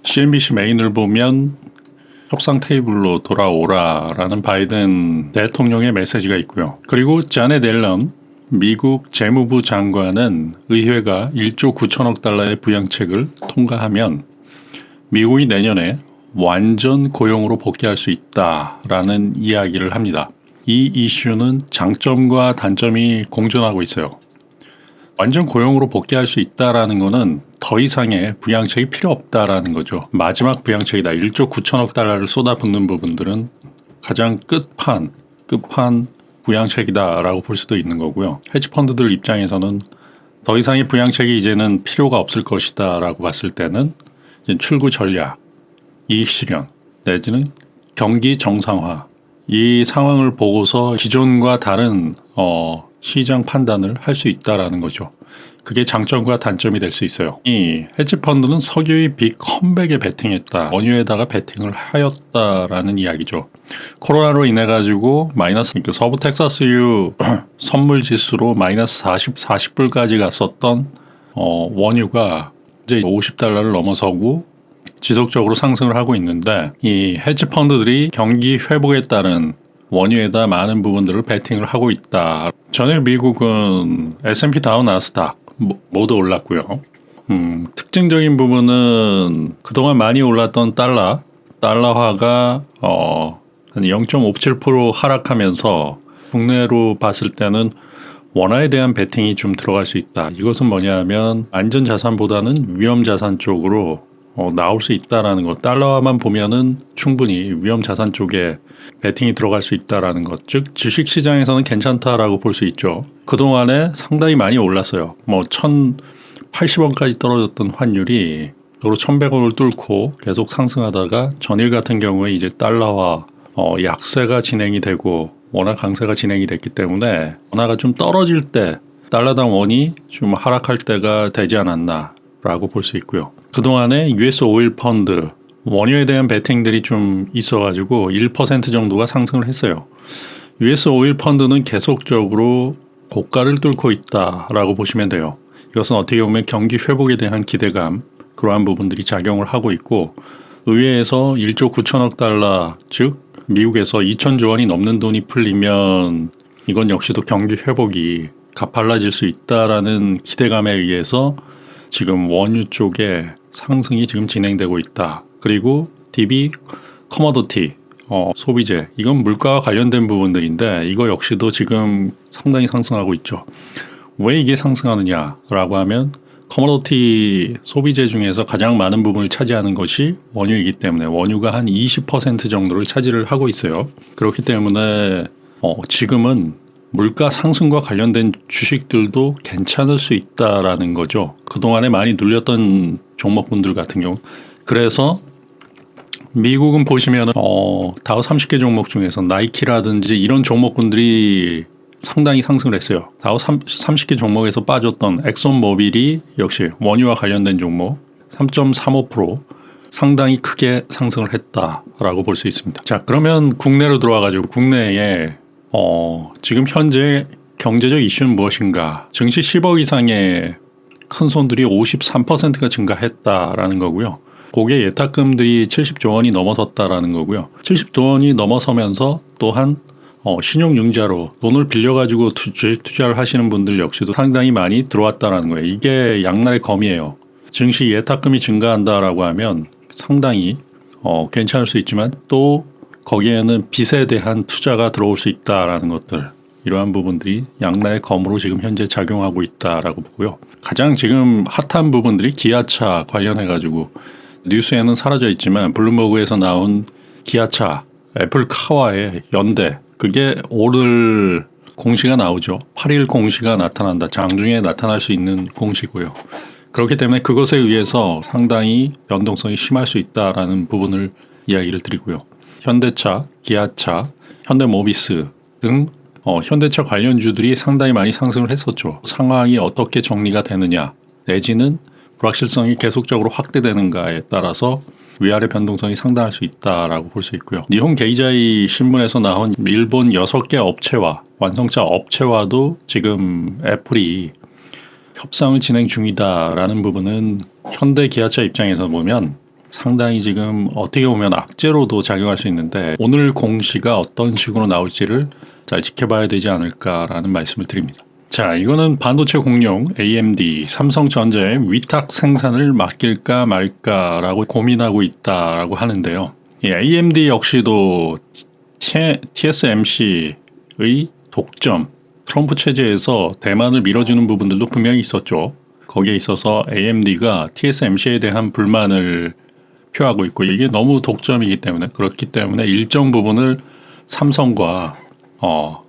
CNBC 메인을 보면 협상 테이블로 돌아오라라는 바이든 대통령의 메시지가 있고요. 그리고 자넷 옐런 미국 재무부 장관은 의회가 1조 9천억 달러의 부양책을 통과하면 미국이 내년에 완전 고용으로 복귀할 수 있다라는 이야기를 합니다. 이 이슈는 장점과 단점이 공존하고 있어요. 완전 고용으로 복귀할 수 있다라는 것은 더 이상의 부양책이 필요 없다라는 거죠. 마지막 부양책이다. 1조 9천억 달러를 쏟아붓는 부분들은 가장 끝판 부양책이다라고 볼 수도 있는 거고요. 헤지펀드들 입장에서는 더 이상의 부양책이 이제는 필요가 없을 것이다라고 봤을 때는 이제 출구 전략, 이익 실현 내지는 경기 정상화 이 상황을 보고서 기존과 다른 시장 판단을 할 수 있다라는 거죠. 그게 장점과 단점이 될 수 있어요. 이 헤지펀드는 석유의 빅 컴백에 베팅했다. 원유에다가 베팅을 하였다라는 이야기죠. 코로나로 인해 가지고 마이너스 서부 텍사스유 선물 지수로 마이너스 40불까지 갔었던 원유가 이제 $50를 넘어서고 지속적으로 상승을 하고 있는데 이 헤지펀드들이 경기 회복에 따른 원유에다 많은 부분들을 베팅을 하고 있다. 전일 미국은 S&P 다우 나스닥 모두 올랐고요. 특징적인 부분은 그동안 많이 올랐던 달러화가 한 0.57% 하락하면서 국내로 봤을 때는 원화에 대한 베팅이 좀 들어갈 수 있다. 이것은 뭐냐면 안전자산보다는 위험자산 쪽으로 나올 수 있다라는 것. 달러화만 보면은 충분히 위험자산 쪽에 베팅이 들어갈 수 있다라는 것. 즉 주식시장에서는 괜찮다라고 볼 수 있죠. 그동안에 상당히 많이 올랐어요. 1,080원까지 떨어졌던 환율이 도로 1,100원을 뚫고 계속 상승하다가 전일 같은 경우에 이제 달러화 약세가 진행이 되고 원화 강세가 진행이 됐기 때문에 원화가 좀 떨어질 때 달러당 원이 좀 하락할 때가 되지 않았나라고 볼 수 있고요. 그동안에 US 오일 펀드 원유에 대한 베팅들이 좀 있어가지고 1% 정도가 상승을 했어요. US 오일 펀드는 계속적으로 고가를 뚫고 있다라고 보시면 돼요. 이것은 어떻게 보면 경기 회복에 대한 기대감 그러한 부분들이 작용을 하고 있고 의회에서 1조 9천억 달러 즉 미국에서 2천조 원이 넘는 돈이 풀리면 이건 역시도 경기 회복이 가팔라질 수 있다라는 기대감에 의해서 지금 원유 쪽에 상승이 지금 진행되고 있다. 그리고 DB 커머더티 소비재 이건 물가와 관련된 부분들인데 이거 역시도 지금 상당히 상승하고 있죠. 왜 이게 상승하느냐라고 하면 커머더티 소비재 중에서 가장 많은 부분을 차지하는 것이 원유이기 때문에 원유가 한 20% 정도를 차지를 하고 있어요. 그렇기 때문에 지금은 물가 상승과 관련된 주식들도 괜찮을 수 있다라는 거죠. 그동안에 많이 눌렸던 종목분들 같은 경우. 그래서 미국은 보시면 다우 30개 종목 중에서 나이키라든지 이런 종목군들이 상당히 상승을 했어요. 다우 30개 종목에서 빠졌던 엑손모빌이 역시 원유와 관련된 종목 3.35% 상당히 크게 상승을 했다라고 볼 수 있습니다. 자, 그러면 국내로 들어와가지고 국내에 지금 현재 경제적 이슈는 무엇인가? 증시 10억 이상의 큰 손들이 53%가 증가했다라는 거고요. 고객 예탁금들이 70조 원이 넘어섰다라는 거고요. 70조 원이 넘어서면서 또한 신용융자로 돈을 빌려가지고 투자를 하시는 분들 역시도 상당히 많이 들어왔다라는 거예요. 이게 양날의 검이에요. 증시 예탁금이 증가한다라고 하면 상당히 괜찮을 수 있지만 또 거기에는 빚에 대한 투자가 들어올 수 있다라는 것들 이러한 부분들이 양날의 검으로 지금 현재 작용하고 있다라고 보고요. 가장 지금 핫한 부분들이 기아차 관련해가지고 뉴스에는 사라져 있지만 블룸버그에서 나온 기아차 애플카와의 연대 그게 오늘 공시가 나오죠. 8일 공시가 나타난다. 장중에 나타날 수 있는 공시고요. 그렇기 때문에 그것에 의해서 상당히 변동성이 심할 수 있다라는 부분을 이야기를 드리고요. 현대차, 기아차, 현대모비스 등 현대차 관련주들이 상당히 많이 상승을 했었죠. 상황이 어떻게 정리가 되느냐 내지는 불확실성이 계속적으로 확대되는가에 따라서 위아래 변동성이 상당할 수 있다라고 볼 수 있고요. 니혼 게이자이 신문에서 나온 일본 6개 업체와 완성차 업체와도 지금 애플이 협상을 진행 중이다라는 부분은 현대 기아차 입장에서 보면 상당히 지금 어떻게 보면 악재로도 작용할 수 있는데 오늘 공시가 어떤 식으로 나올지를 잘 지켜봐야 되지 않을까라는 말씀을 드립니다. 자, 이거는 반도체 공룡 AMD 삼성전자의 위탁 생산을 맡길까 말까라고 고민하고 있다라고 하는데요. 이 AMD 역시도 TSMC의 독점, 트럼프 체제에서 대만을 밀어주는 부분들도 분명히 있었죠. 거기에 있어서 AMD가 TSMC에 대한 불만을 표하고 있고 이게 너무 독점이기 때문에 그렇기 때문에 일정 부분을 삼성과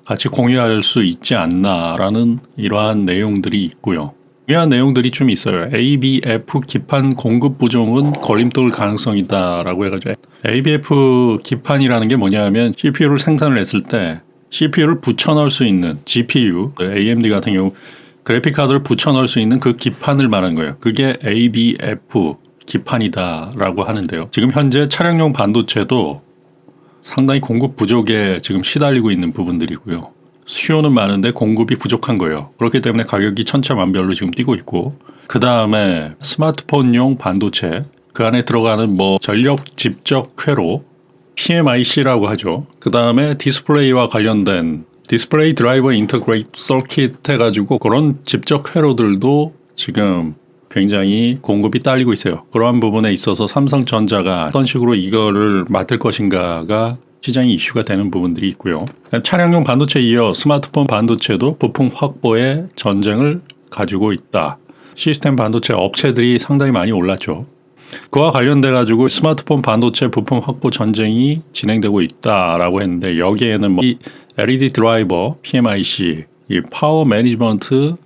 같이 공유할 수 있지 않나라는 이러한 내용들이 있고요. 중요한 내용들이 좀 있어요. ABF 기판 공급 부족은 걸림돌 가능성이다라고 해가지고 ABF 기판이라는 게 뭐냐면 CPU를 생산을 했을 때 CPU를 붙여넣을 수 있는 GPU, AMD 같은 경우 그래픽 카드를 붙여넣을 수 있는 그 기판을 말한 거예요. 그게 ABF 기판이다라고 하는데요. 지금 현재 차량용 반도체도 상당히 공급 부족에 지금 시달리고 있는 부분들이고요. 수요는 많은데 공급이 부족한 거예요. 그렇기 때문에 가격이 천차만별로 지금 뛰고 있고 그 다음에 스마트폰용 반도체 그 안에 들어가는 전력 집적 회로 PMIC라고 하죠. 그 다음에 디스플레이와 관련된 디스플레이 드라이버 인터그레이트 서킷 해가지고 그런 집적 회로들도 지금 굉장히 공급이 딸리고 있어요. 그러한 부분에 있어서 삼성전자가 어떤 식으로 이거를 맡을 것인가가 시장이 이슈가 되는 부분들이 있고요. 차량용 반도체에 이어 스마트폰 반도체도 부품 확보에 전쟁을 가지고 있다. 시스템 반도체 업체들이 상당히 많이 올랐죠. 그와 관련돼 가지고 스마트폰 반도체 부품 확보 전쟁이 진행되고 있다라고 했는데 여기에는 이 LED 드라이버, PMIC, 이 파워 매니지먼트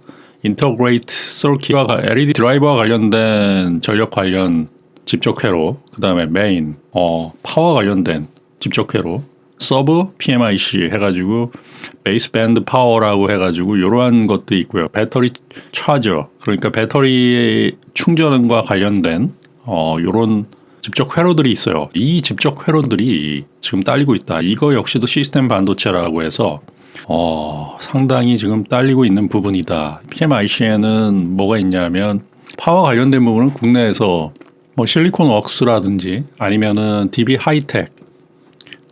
인터그레이트 서킷과 LED 드라이버와 관련된 전력 관련 집적 회로, 그 다음에 메인, 파워 관련된 집적 회로, 서브 PMIC 해가지고 베이스 밴드 파워라고 해가지고 이러한 것도 있고요. 배터리 차저, 그러니까 배터리 충전과 관련된 이런 집적 회로들이 있어요. 이 집적 회로들이 지금 딸리고 있다. 이거 역시도 시스템 반도체라고 해서 상당히 지금 딸리고 있는 부분이다. PMIC에는 뭐가 있냐면 파워 관련된 부분은 국내에서 실리콘 웍스라든지 아니면은 DB 하이텍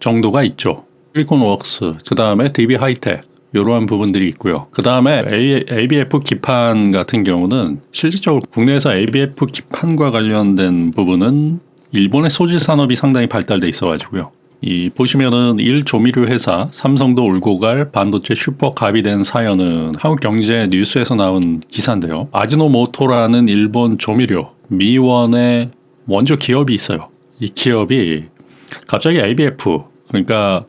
정도가 있죠. 실리콘 웍스, 그 다음에 DB 하이텍 이러한 부분들이 있고요. 그 다음에 ABF 기판 같은 경우는 실질적으로 국내에서 ABF 기판과 관련된 부분은 일본의 소재 산업이 상당히 발달돼 있어가지고요. 이 보시면은 1조미료 회사 삼성도 울고 갈 반도체 슈퍼갑이 된 사연은 한국경제 뉴스에서 나온 기사인데요. 아지노모토라는 일본 조미료 미원의 원조 기업이 있어요. 이 기업이 갑자기 ABF 그러니까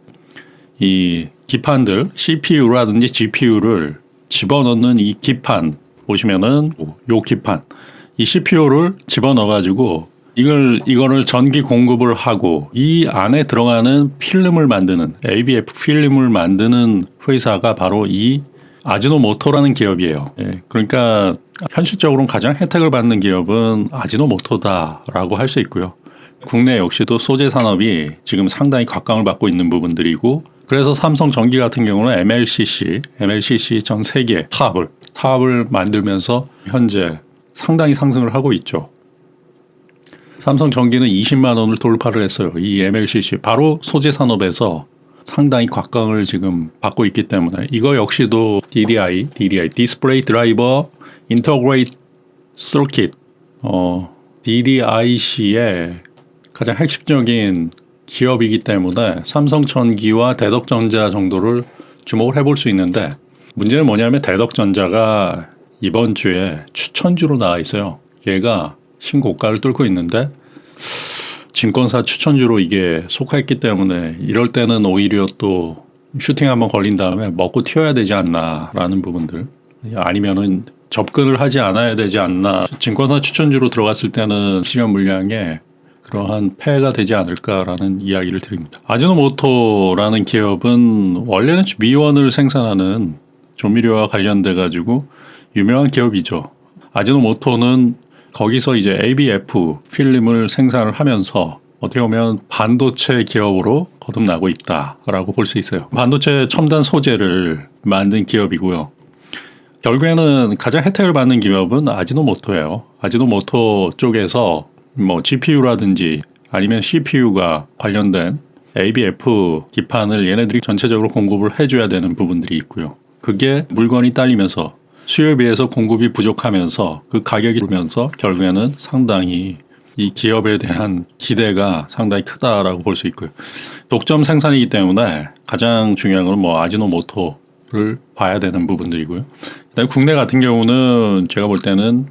이 기판들 CPU라든지 GPU를 집어넣는 이 기판 보시면은 요 기판 이 CPU를 집어넣어가지고 이거를 전기 공급을 하고 이 안에 들어가는 필름을 만드는 ABF 필름을 만드는 회사가 바로 이 아지노모토라는 기업이에요. 그러니까 현실적으로는 가장 혜택을 받는 기업은 아지노모토다라고 할 수 있고요. 국내 역시도 소재 산업이 지금 상당히 각광을 받고 있는 부분들이고 그래서 삼성전기 같은 경우는 MLCC 전 세계 탑을 만들면서 현재 상당히 상승을 하고 있죠. 삼성전기는 20만 원을 돌파를 했어요. 이 MLCC 바로 소재 산업에서 상당히 각광을 지금 받고 있기 때문에 이거 역시도 DDI 디스플레이 드라이버 인터그레이트 서킷 DDIC의 가장 핵심적인 기업이기 때문에 삼성전기와 대덕전자 정도를 주목을 해볼 수 있는데 문제는 뭐냐면 대덕전자가 이번 주에 추천주로 나와 있어요. 얘가 신고가를 뚫고 있는데 증권사 추천주로 이게 속했기 때문에 이럴 때는 오히려 또 슈팅 한번 걸린 다음에 먹고 튀어야 되지 않나라는 부분들 아니면은 접근을 하지 않아야 되지 않나 증권사 추천주로 들어갔을 때는 시간 물량에 그러한 폐해가 되지 않을까라는 이야기를 드립니다. 아지노모토라는 기업은 원래는 미원을 생산하는 조미료와 관련돼 가지고 유명한 기업이죠. 아지노모토는 거기서 이제 ABF 필름을 생산을 하면서 어떻게 보면 반도체 기업으로 거듭나고 있다라고 볼 수 있어요. 반도체 첨단 소재를 만든 기업이고요. 결국에는 가장 혜택을 받는 기업은 아지노모토예요. 아지노모토 쪽에서 뭐 GPU라든지 아니면 CPU가 관련된 ABF 기판을 얘네들이 전체적으로 공급을 해줘야 되는 부분들이 있고요. 그게 물건이 딸리면서 수요에 비해서 공급이 부족하면서 그 가격이 오르면서 결국에는 상당히 이 기업에 대한 기대가 상당히 크다라고 볼 수 있고요. 독점 생산이기 때문에 가장 중요한 건 뭐 아지노모토를 봐야 되는 부분들이고요. 그다음에 국내 같은 경우는 제가 볼 때는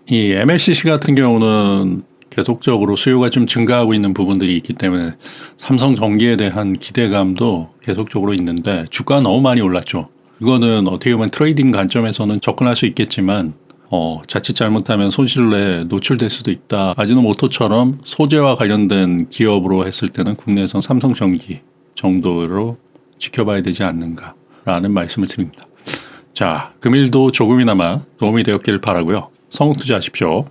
이 MLCC 같은 경우는 계속적으로 수요가 좀 증가하고 있는 부분들이 있기 때문에 삼성전기에 대한 기대감도 계속적으로 있는데 주가가 너무 많이 올랐죠. 이거는 어떻게 보면 트레이딩 관점에서는 접근할 수 있겠지만 자칫 잘못하면 손실에 노출될 수도 있다. 아지노모토처럼 소재와 관련된 기업으로 했을 때는 국내에선 삼성전기 정도로 지켜봐야 되지 않는가라는 말씀을 드립니다. 자, 금일도 조금이나마 도움이 되었길 바라고요. 성투자하십시오.